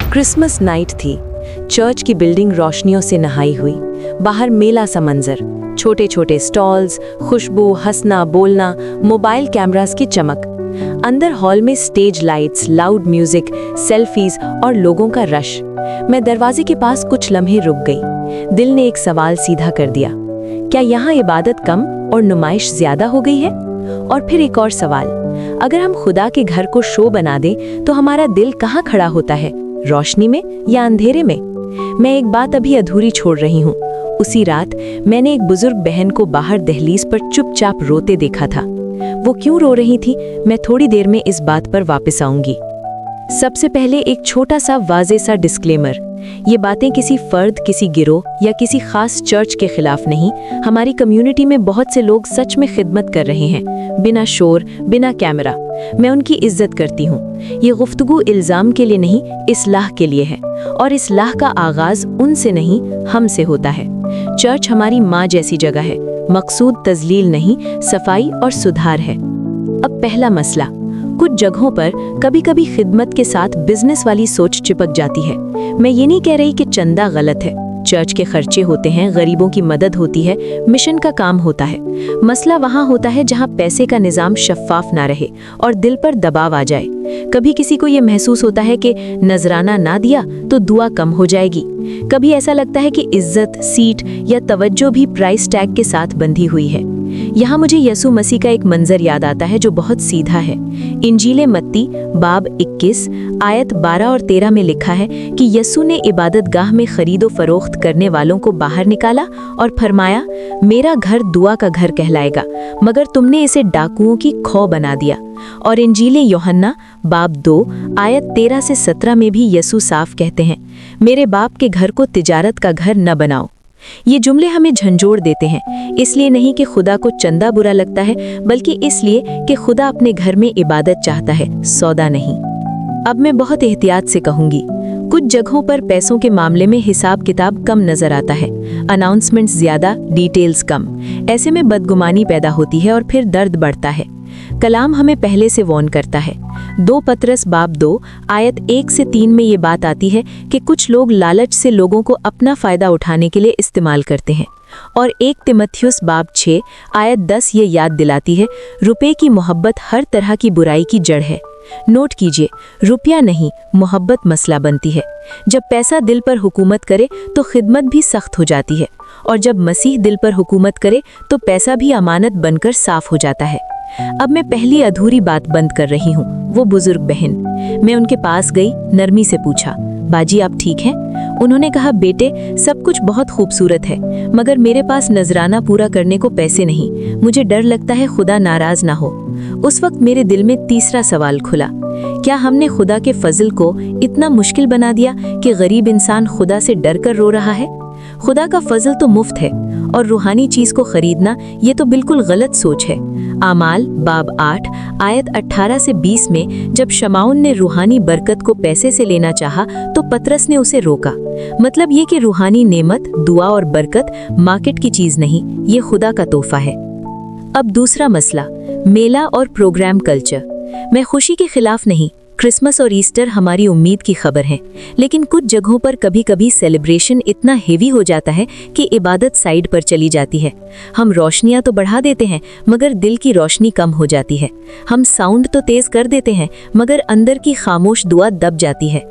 Christmas night थी। Church की building रोशनियों से नहाई हुई। बाहर मेला सा मंजर, छोटे छोटे स्टॉल्स, खुशबू, हंसना बोलना, मोबाइल कैमरास की चमक। अंदर हॉल में stage lights, loud music, selfies और लोगों का रश। मैं दरवाजे के पास कुछ लम्हे रुक गई। दिल ने एक सवाल सीधा कर दिया, क्या यहाँ इबादत कम और नुमाइश ज्यादा हो गई है? और फिर एक और सवाल, अगर हम खुदा के घर को शो बना दें तो हमारा दिल कहाँ खड़ा होता है, रोशनी में या अंधेरे में? मैं एक बात अभी अधूरी छोड़ रही हूँ। उसी रात मैंने एक बुजुर्ग बहन को बाहर दहलीज पर चुपचाप रोते देखा था। वो क्यों रो रही थी, मैं थोड़ी देर में इस बात पर वापस आऊंगी। सबसे पहले एक छोटा सा वाज़े सा डिस्क्लेमर, ये बातें किसी फर्द, किसी गिरोह या किसी खास चर्च के खिलाफ नहीं। हमारी कम्युनिटी में बहुत से लोग सच में खिदमत कर रहे हैं, बिना शोर, बिना कैमरा। मैं उनकी इज्जत करती हूँ। ये गुफ्तगू इल्ज़ाम के लिए नहीं, इस्लाह के लिए है, और इस्लाह का आगाज़ उनसे नहीं, हमसे होता है। चर्च हमारी माँ जैसी जगह है, मकसूद तजलील नहीं, सफाई और सुधार है। अब पहला मसला, कुछ जगहों पर कभी कभी खिदमत के साथ बिजनेस वाली सोच चिपक जाती है। मैं ये नहीं कह रही कि चंदा गलत है, चर्च के खर्चे होते हैं, गरीबों की मदद होती है, मिशन का काम होता है। मसला वहाँ होता है जहाँ पैसे का निज़ाम शफ़ाफ ना रहे और दिल पर दबाव आ जाए। कभी किसी को ये महसूस होता है कि नजराना ना दिया तो दुआ कम हो जाएगी। कभी ऐसा लगता है कि इज्जत, सीट या तवज्जो भी प्राइस टैग के साथ बंधी हुई है। यहाँ मुझे यसु मसीह का एक मंजर याद आता है जो बहुत सीधा है। इंजीले मत्ती बाब 21 आयत 12 और 13 में लिखा है कि यसु ने इबादत गाह में खरीदो फरोख्त करने वालों को बाहर निकाला और फरमाया, मेरा घर दुआ का घर कहलाएगा, मगर तुमने इसे डाकुओं की खौ बना दिया। और इंजीले यूहन्ना बाब 2 आयत 13 से 17 में भी यसु साफ कहते हैं, मेरे बाप के घर को तिजारत का घर न बनाओ। ये जुमले हमें झंझोड़ देते हैं, इसलिए नहीं कि खुदा को चंदा बुरा लगता है, बल्कि इसलिए कि खुदा अपने घर में इबादत चाहता है, सौदा नहीं। अब मैं बहुत एहतियात से कहूंगी, कुछ जगहों पर पैसों के मामले में हिसाब किताब कम नजर आता है, अनाउंसमेंट्स ज्यादा, डिटेल्स कम। ऐसे में बदगुमानी पैदा होती है और फिर दर्द बढ़ता है। कलाम हमें पहले से वार्न करता है। 2 पतरस बाब 2 आयत 1 से 3 में ये बात आती है कि कुछ लोग लालच से लोगों को अपना फायदा उठाने के लिए इस्तेमाल करते हैं। और 1 तिमुथियुस बाब 6 आयत 10 ये याद दिलाती है, रुपए की मोहब्बत हर तरह की बुराई की जड़ है। नोट कीजिए, रुपया नहीं, मोहब्बत मसला बनती है। जब पैसा दिल पर हुकूमत करे तो खिदमत भी सख्त हो जाती है, और जब मसीह दिल पर हुकूमत करे तो पैसा भी अमानत बनकर साफ हो जाता है। अब मैं पहली अधूरी बात बंद कर रही हूँ, वो बुजुर्ग बहन। मैं उनके पास गई, नरमी से पूछा, बाजी आप ठीक हैं? उन्होंने कहा, बेटे सब कुछ बहुत खूबसूरत है, मगर मेरे पास नजराना पूरा करने को पैसे नहीं। मुझे डर लगता है खुदा नाराज ना हो। उस वक्त मेरे दिल में तीसरा सवाल खुला, क्या हमने खुदा के फजल को इतना मुश्किल बना दिया कि गरीब इंसान खुदा से डर कर रो रहा है? खुदा का फजल तो मुफ्त है, और रूहानी चीज को खरीदना ये तो बिल्कुल गलत सोच है। आमाल बाब 8 आयत 18 से 20 में जब शमाउन ने रूहानी बरकत को पैसे से लेना चाहा तो पतरस ने उसे रोका। मतलब ये कि रूहानी नेमत, दुआ और बरकत मार्केट की चीज नहीं, ये खुदा का तोहफा है। अब दूसरा मसला, मेला और प्रोग्राम कल्चर। मैं खुशी के खिलाफ नहीं, क्रिसमस और ईस्टर हमारी उम्मीद की खबर है, लेकिन कुछ जगहों पर कभी कभी सेलिब्रेशन इतना हेवी हो जाता है कि इबादत साइड पर चली जाती है। हम रोशनियां तो बढ़ा देते हैं, मगर दिल की रोशनी कम हो जाती है। हम साउंड तो तेज कर देते हैं, मगर अंदर की खामोश दुआ दब जाती है।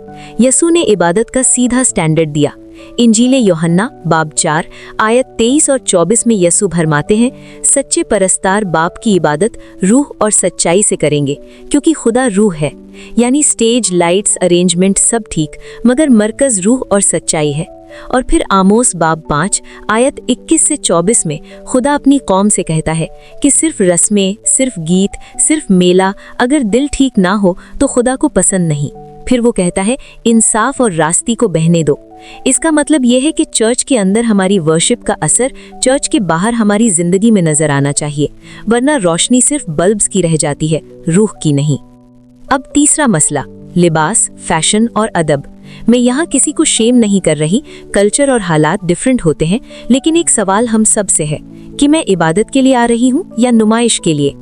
यसु ने इबादत का सीधा स्टैंडर्ड दिया। इंजीले यूहन्ना बाब 4 आयत 23 और 24 में यसु भरमाते हैं, सच्चे परस्तार बाप की इबादत रूह और सच्चाई से करेंगे, क्योंकि खुदा रूह है। यानी स्टेज, लाइट्स, अरेंजमेंट सब ठीक, मगर मरकज रूह और सच्चाई है। और फिर आमोस बाब 5 आयत 21 से 24 में खुदा अपनी कौम से कहता है कि सिर्फ रस्में, सिर्फ गीत, सिर्फ मेला, अगर दिल ठीक ना हो तो खुदा को पसंद नहीं। फिर वो कहता है, इंसाफ और रास्ती को बहने दो। इसका मतलब यह है कि चर्च के अंदर हमारी वर्शिप का असर चर्च के बाहर हमारी जिंदगी में नजर आना चाहिए, वरना रोशनी सिर्फ बल्ब्स की रह जाती है, रूह की नहीं। अब तीसरा मसला, लिबास, फैशन और अदब। मैं यहाँ किसी को शेम नहीं कर रही, कल्चर और हालात डिफरेंट होते हैं, लेकिन एक सवाल हम सब से है कि मैं इबादत के लिए आ रही हूँ या नुमाइश के लिए।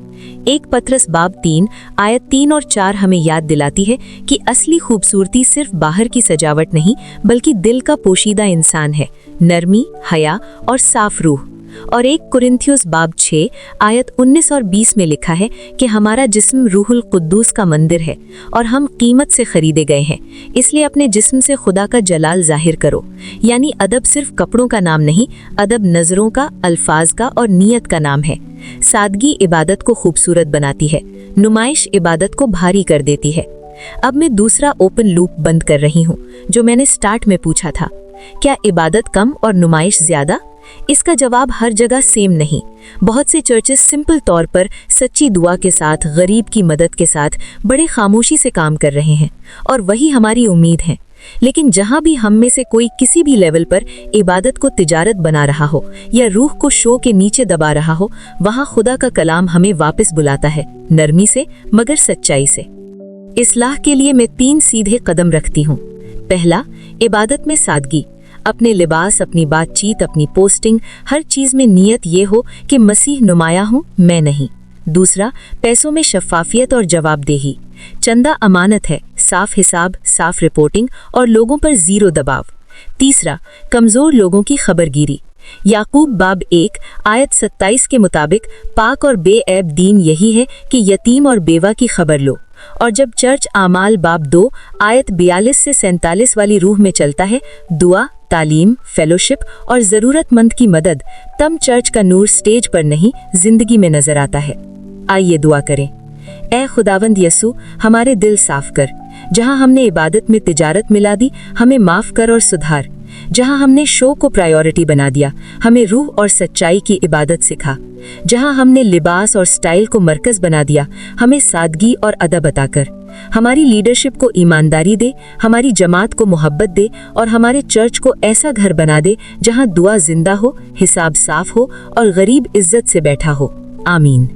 एक पत्रस बाब 3 आयत 3 और 4 हमें याद दिलाती है कि असली खूबसूरती सिर्फ बाहर की सजावट नहीं बल्कि दिल का पोशीदा इंसान है, नरमी, हया और साफ रूह। और एक कुरिन्थियोस बाब 6 आयत 19 और 20 में लिखा है कि हमारा जिस्म रूहुल कुद्दूस का मंदिर है और हम कीमत से खरीदे गए हैं, इसलिए अपने जिस्म से खुदा का जलाल जाहिर करो। यानी अदब सिर्फ कपड़ों का नाम नहीं, अदब नजरों का, अल्फाज का और नीयत का नाम है। सादगी इबादत को खूबसूरत बनाती है, नुमाइश इबादत को भारी कर देती है। अब मैं दूसरा ओपन लूप बंद कर रही हूँ, जो मैंने स्टार्ट में पूछा था, क्या इबादत कम और नुमाइश ज्यादा? इसका जवाब हर जगह सेम नहीं। बहुत से चर्चेस सिंपल तौर पर सच्ची दुआ के साथ, गरीब की मदद के साथ बड़े खामोशी से काम कर रहे हैं, और वही हमारी उम्मीद है। लेकिन जहाँ भी हम में से कोई किसी भी लेवल पर इबादत को तिजारत बना रहा हो या रूह को शो के नीचे दबा रहा हो, वहाँ खुदा का कलाम हमें वापस बुलाता है, नरमी से मगर सच्चाई से। इस्लाह के लिए मैं 3 सीधे कदम रखती हूँ। पहला, इबादत में सादगी। अपने लिबास, अपनी बातचीत, अपनी पोस्टिंग, हर चीज में नियत ये हो कि मसीह नुमाया हूँ, मैं नहीं। दूसरा, पैसों में शफाफियत और जवाबदेही। चंदा अमानत है, साफ हिसाब, साफ रिपोर्टिंग और लोगों पर जीरो दबाव। तीसरा, कमजोर लोगों की खबरगिरी। याकूब बाब 1 आयत 27 के मुताबिक पाक और बेऐब दीन यही है कि यतीम और बेवा की खबर लो। और जब चर्च आमाल बाब 2 आयत 42 से 47 वाली रूह में चलता है, दुआ, तालीम, फेलोशिप और जरूरतमंद की मदद, तब चर्च का नूर स्टेज पर नहीं जिंदगी में नजर आता है। आइए दुआ करें। ऐ खुदावंद यसू, हमारे दिल साफ कर। जहां हमने इबादत में तिजारत मिला दी, हमें माफ कर और सुधार। जहां हमने शो को प्रायोरिटी बना दिया, हमें रूह और सच्चाई की इबादत सिखा। जहां हमने लिबास और स्टाइल को मरकज बना दिया, हमें सादगी और अदब अता कर। हमारी लीडरशिप को ईमानदारी दे, हमारी जमात को मोहब्बत दे और हमारे चर्च को ऐसा घर बना दे जहां दुआ जिंदा हो, हिसाब साफ हो और गरीब इज्जत से बैठा हो। आमीन।